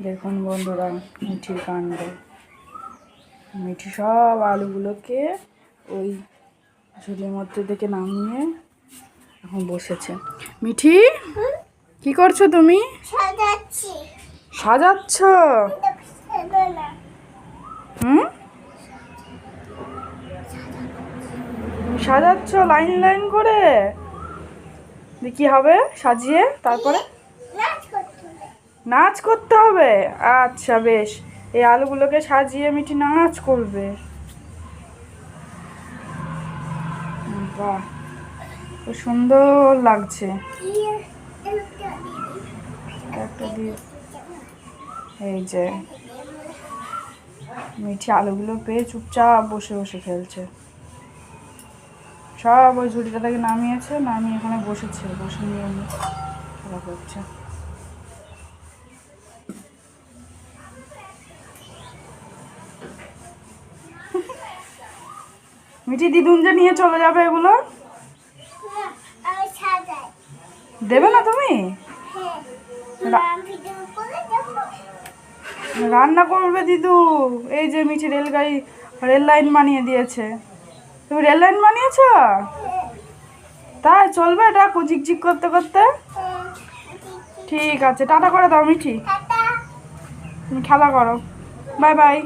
দেখুন বন্ধুরা, মিঠির কাণ্ড। মিঠি সব আলুগুলোকে ওই ঝুলির মধ্যে থেকে নামিয়ে এখন বসেছে। মিঠি, কি করছো তুমি? সাজাচ্ছ? সাজাচ্ছ লাইন লাইন করে? কি হবে সাজিয়ে? তারপরে নাচ করতে হবে। আচ্ছা বেশ, এই আলুগুলোকে সাজিয়ে মিঠি নাচ করবে। বাহ, খুব সুন্দর লাগছে। এই যে মিঠি আলুগুলো পেয়ে চুপচাপ বসে বসে খেলছে। সব ওই ঝুড়িটা থেকে নামিয়েছে, নামিয়ে এখানে বসেছে, বসে নিয়ে খেলা করছে। মিঠি দিদুনকে নিয়ে চলে যাবে এগুলো? দেবে না তুমি? রান্না করবে দিদু। এই যে মিঠি রেল লাইন বানিয়ে দিয়েছে। তুমি রেল লাইন বানিয়েছ? তাই চলবে এটা ঝিকঝিক করতে করতে? ঠিক আছে, টাটা করে দাও মিঠি, তুমি খেলা করো। Bye bye.